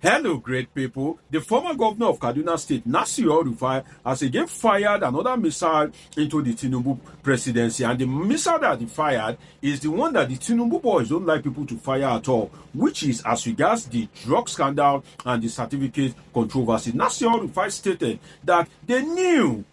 Hello, great people. The former governor of Kaduna State, Nasir El-Rufai, has again fired another missile into the Tinubu presidency. And the missile that he fired is the one that the Tinubu boys don't like people to fire at all, which is as regards the drug scandal and the certificate controversy. Nasir El-Rufai stated that they knew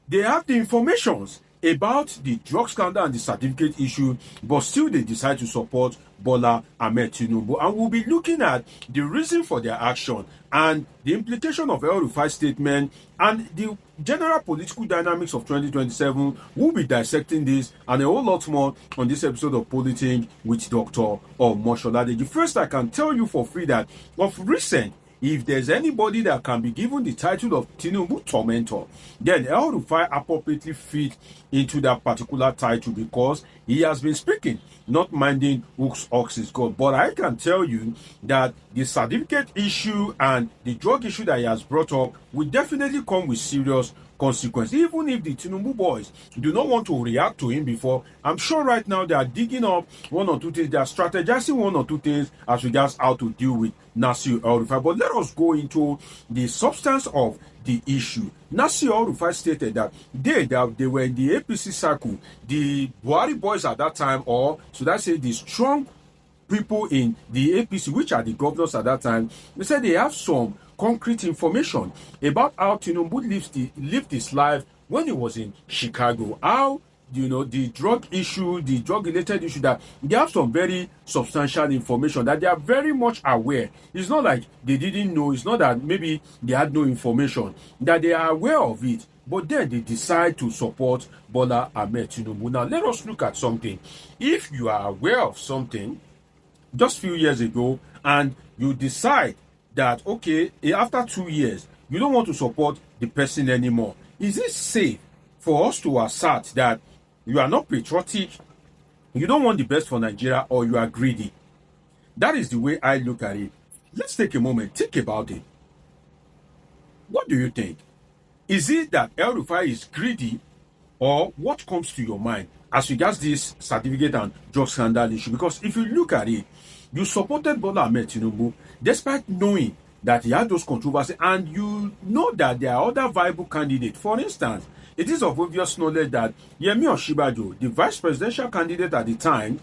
they have the informations about the drug scandal and the certificate issue, but still they decide to support Bola Tinubu. And we'll be looking at the reason for their action and the implication of El-Rufai's statement and the general political dynamics of 2027. We'll be dissecting this and a whole lot more on this episode of Politics with Dr. Omoshola. First, I can tell you for free that of recent, if there's anybody that can be given the title of Tinubu tormentor, then El-Rufai appropriately fit into that particular title because he has been speaking, not minding whose ox is God. But I can tell you that the certificate issue and the drug issue that he has brought up will definitely come with serious consequence. Even if the Tinubu boys do not want to react to him before, I'm sure right now they are digging up one or two things, they are strategizing one or two things as regards how to deal with Nasir El-Rufai. But let us go into the substance of the issue. Nasir El-Rufai stated that they were in the APC circle, the Buhari boys at that time, or should I say the strong people in the APC, which are the governors at that time. They said they have some concrete information about how Tinubu lived his life when he was in Chicago. How, the drug issue, the drug-related issue, that they have some very substantial information that they are very much aware. It's not like they didn't know. It's not that maybe they had no information, that they are aware of it. But then they decide to support Bola Tinubu. Now, let us look at something. If you are aware of something just a few years ago and you decide that, okay, after 2 years, you don't want to support the person anymore, is it safe for us to assert that you are not patriotic, you don't want the best for Nigeria, or you are greedy? That is the way I look at it. Let's take a moment, think about it. What do you think? Is it that El-Rufai is greedy, or what comes to your mind as regards this certificate and drug scandal issue? Because if you look at it, you supported Bola Tinubu despite knowing that he had those controversies, and you know that there are other viable candidates. For instance, it is of obvious knowledge that Yemi Osinbajo, the vice presidential candidate at the time,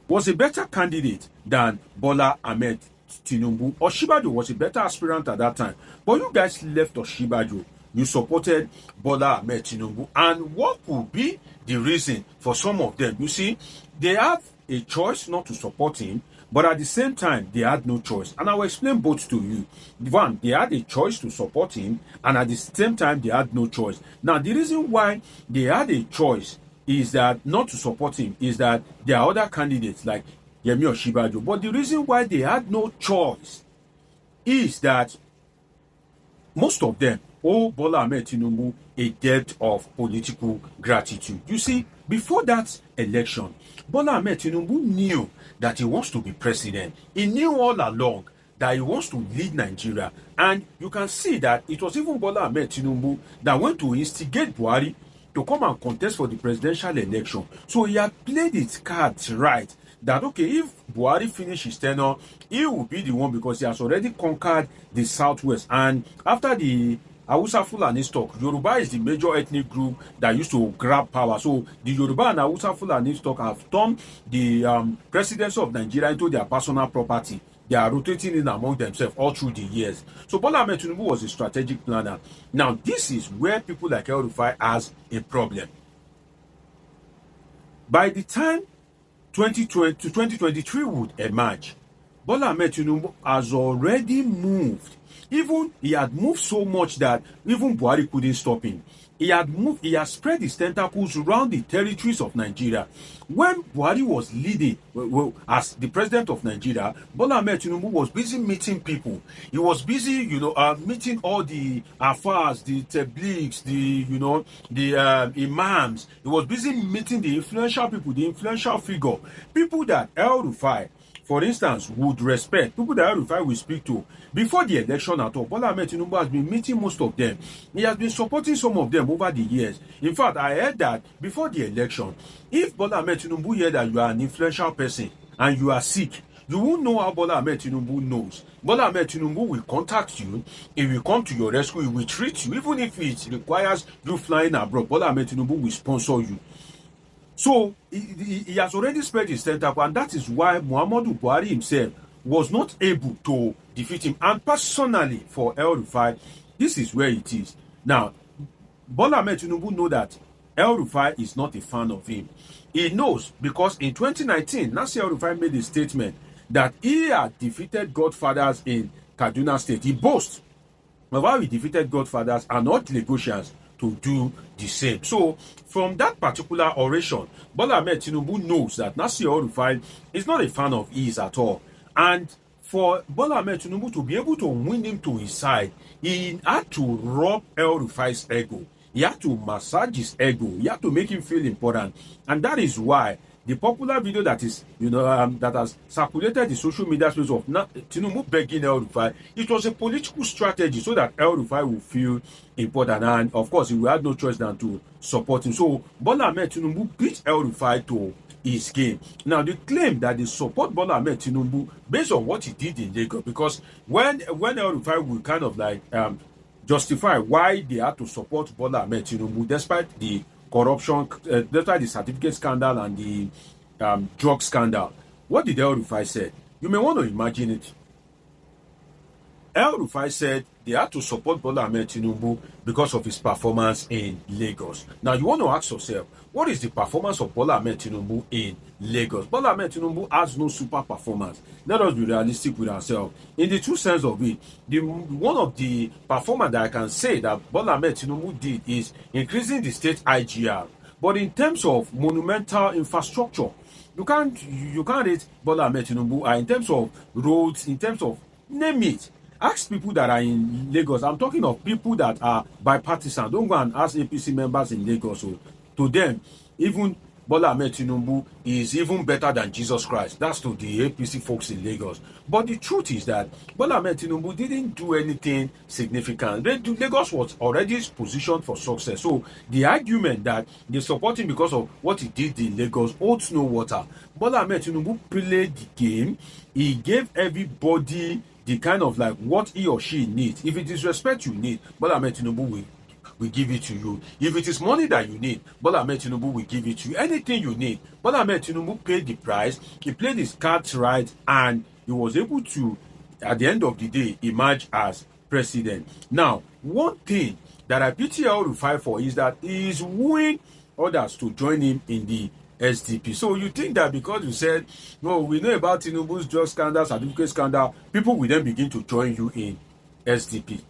was a better candidate than Bola Tinubu. Osinbajo was a better aspirant at that time. But you guys left Osinbajo. You supported Bola Tinubu. And what could be the reason for some of them? You see, they have a choice not to support him, but at the same time, they had no choice. And I will explain both to you. One, they had a choice to support him, and at the same time, they had no choice. Now, the reason why they had a choice is that not to support him is that there are other candidates like Yemi Osinbajo. But the reason why they had no choice is that most of them owe Bola Tinubu a debt of political gratitude. You see, before that election, Bola Tinubu knew that he wants to be president. He knew all along that he wants to lead Nigeria. And you can see that it was even Bola Tinubu that went to instigate Buhari to come and contest for the presidential election. So he had played his cards right, that okay, if Buhari finishes his tenure, he will be the one because he has already conquered the southwest. And after the Hausa Fulani stock, Yoruba is the major ethnic group that used to grab power. So the Yoruba and Hausa Fulani stock have turned the presidency of Nigeria into their personal property. They are rotating in among themselves all through the years. So Bola Tinubu was a strategic planner. Now, this is where people like El-Rufai has a problem. By the time 2020 to 2023 would emerge, Bola Tinubu has already moved. Even he had moved so much that even Buhari couldn't stop him. He had spread his tentacles around the territories of Nigeria. When Buhari was leading as the president of Nigeria, Bola Tinubu was busy meeting people. He was busy, meeting all the Afars, the Tablighs, the Imams. He was busy meeting the influential people, the influential figure, people that El-Rufai, for instance, would respect, people that El-Rufai will speak to. Before the election at all, Bola Tinubu has been meeting most of them. He has been supporting some of them over the years. In fact, I heard that before the election, if Bola Tinubu heard that you are an influential person and you are sick, You won't know how Bola Ahmed Tinubu knows. Bola Ahmed Tinubu will contact you, he will come to your rescue, he will treat you, even if it requires you flying abroad. Bola Ahmed Tinubu will sponsor you. So he has already spread his tentacle, and that is why Muhammadu Buhari himself was not able to defeat him. And personally, for El-Rufai, this is where it is. Now, Bola Ahmed Tinubu knows that El-Rufai is not a fan of him. He knows because in 2019, Nasir El-Rufai made a statement that he had defeated godfathers in Kaduna State. He boasts of how he defeated godfathers and not Lagosians to do the same. So, from that particular oration, Bola Ahmed Tinubu knows that Nasir El-Rufai is not a fan of his at all. And for Bola Ahmed Tinubu to be able to win him to his side, he had to rub El-Rufai's ego. He had to massage his ego. He had to make him feel important. And that is why the popular video that is, that has circulated the social media space of Tinubu begging El-Rufai, it was a political strategy so that El-Rufai will feel important. And of course, he will have no choice than to support him. So Bola Ahmed Tinubu beat El-Rufai to his game. Now, they claim that they support Bola Ahmed Tinubu based on what he did in Lagos, because when El-Rufai will kind of like justify why they had to support Bola Ahmed Tinubu despite the corruption, despite the certificate scandal and the drug scandal, what did El-Rufai say? You may want to imagine it. El-Rufai said they had to support Bola Ahmed Tinubu because of his performance in Lagos. Now, you want to ask yourself, what is the performance of Bola Ahmed Tinubu in Lagos? Bola Ahmed Tinubu has no super performance. Let us be realistic with ourselves. In the true sense of it, one of the performance that I can say that Bola Ahmed Tinubu did is increasing the state IGR. But in terms of monumental infrastructure, you can't rate Bola Ahmed Tinubu in terms of roads, in terms of name it. Ask people that are in Lagos. I'm talking of people that are bipartisan. Don't go and ask APC members in Lagos. So to them, even Bola Ahmed Tinubu is even better than Jesus Christ. That's to the APC folks in Lagos. But the truth is that Bola Ahmed Tinubu didn't do anything significant. Lagos was already positioned for success. So the argument that they support him because of what he did in Lagos holds no water. Bola Ahmed Tinubu played the game. He gave everybody the kind of like what he or she needs. If it is respect you need, Bola Ahmed Tinubu will give it to you. If it is money that you need, Bola Ahmed Tinubu will give it to you. Anything you need, Bola Ahmed Tinubu paid the price. He played his cards right, and he was able to, at the end of the day, emerge as president. Now, one thing that I pity El-Rufai for is that he is wooing others to join him in the SDP. So you think that because you said, no, we know about Tinubu's drug scandal, certificate scandal, people will then begin to join you in SDP.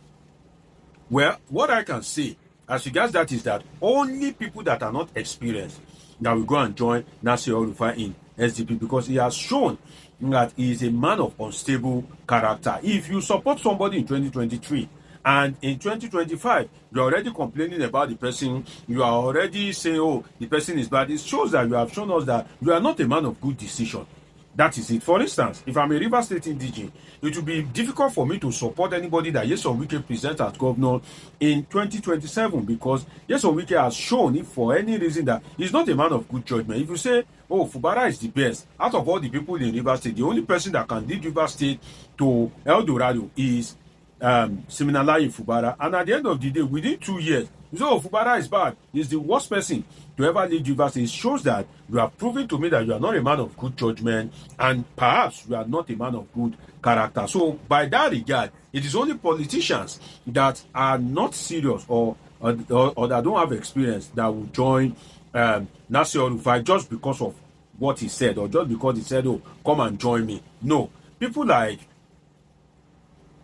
Well, what I can say as regards that is that only people that are not experienced that will go and join Nasir El-Rufai in SDP, because he has shown that he is a man of unstable character. If you support somebody in 2023 and in 2025, you're already complaining about the person, you are already saying, oh, the person is bad, it shows that you have shown us that you are not a man of good decision. That is it. For instance, if I'm a River State indigene, it will be difficult for me to support anybody that Nyesom Wike presents as governor in 2027, because Nyesom Wike has shown, if for any reason, that he's not a man of good judgment. If you say, oh, Fubara is the best, out of all the people in River State, the only person that can lead River State to El Dorado is Siminalayi Fubara, and at the end of the day, within 2 years, you say, oh, Fubara is bad, he's the worst person to ever lead River State. It shows that you are proving to me that you are not a man of good judgment, and perhaps you are not a man of good character. So by that regard, it is only politicians that are not serious or that don't have experience that will join Nasir El-Rufai just because of what he said, or just because he said, oh, come and join me. No, people like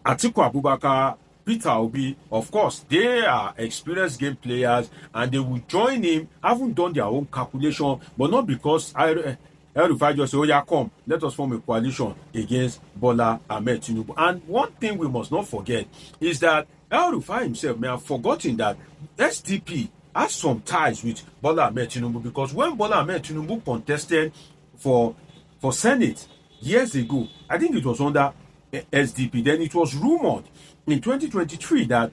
Atiku Abubakar, Peter Obi, of course, they are experienced game players and they will join him, haven't done their own calculation, but not because El-Rufai just say, oh yeah, come, let us form a coalition against Bola Ahmed Tinubu. And one thing we must not forget is that El-Rufai himself may have forgotten that SDP has some ties with Bola Ahmed Tinubu, because when Bola Ahmed Tinubu contested for Senate years ago, I think it was under SDP, then it was rumored in 2023 that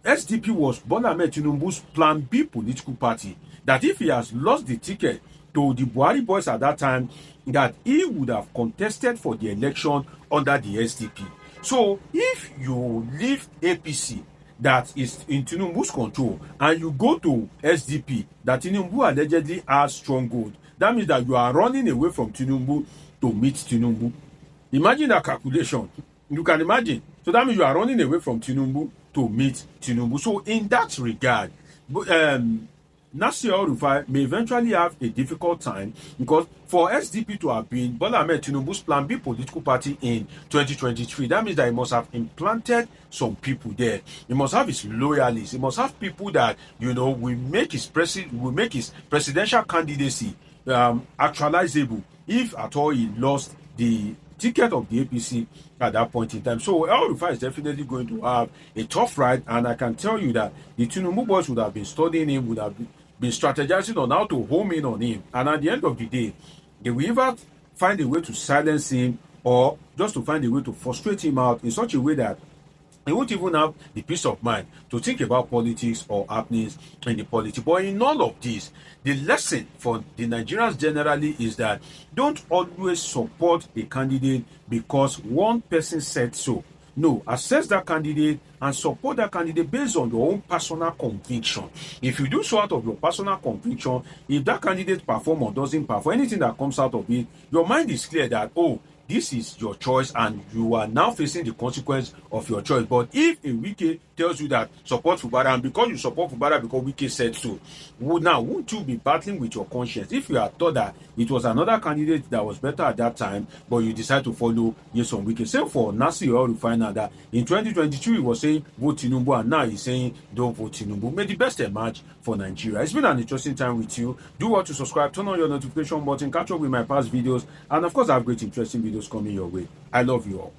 SDP was Bola Ahmed Tinubu's plan B political party, that if he has lost the ticket to the Buhari boys at that time that he would have contested for the election under the SDP. So if you leave APC that is in Tinubu's control and you go to SDP that Tinubu allegedly has stronghold, that means that you are running away from Tinubu to meet Tinubu. Imagine that calculation. You can imagine. So that means you are running away from Tinubu to meet Tinubu. So in that regard, Nasir El-Rufai may eventually have a difficult time, because for SDP to have been Bola Tinubu's plan B political party in 2023, that means that he must have implanted some people there. He must have his loyalists. He must have people that, you know, will make his presidential candidacy actualizable if at all he lost the ticket of the APC at that point in time. So El-Rufai is definitely going to have a tough ride, and I can tell you that the Tinubu boys would have been studying him, would have been strategizing on how to home in on him, and at the end of the day, they will either find a way to silence him or just to find a way to frustrate him out in such a way that he won't even have the peace of mind to think about politics or happenings in the politics. But in all of this, the lesson for the Nigerians generally is that don't always support a candidate because one person said so. No, assess that candidate and support that candidate based on your own personal conviction. If you do so out of your personal conviction, if that candidate performs or doesn't perform, anything that comes out of it, your mind is clear that, oh, this is your choice and you are now facing the consequence of your choice. But if a Wike tells you that support Fubara, and because you support Fubara because Wike said so, won't you be battling with your conscience? If you had thought that it was another candidate that was better at that time, but you decide to follow Nyesom Wike. Same for Nasir El-Rufai now, that in 2022 he was saying vote Tinubu, and now he's saying don't vote Tinubu. May the best emerge for Nigeria. It's been an interesting time with you. Do want to subscribe, turn on your notification button, catch up with my past videos, and of course I have great interesting videos coming your way. I love you all.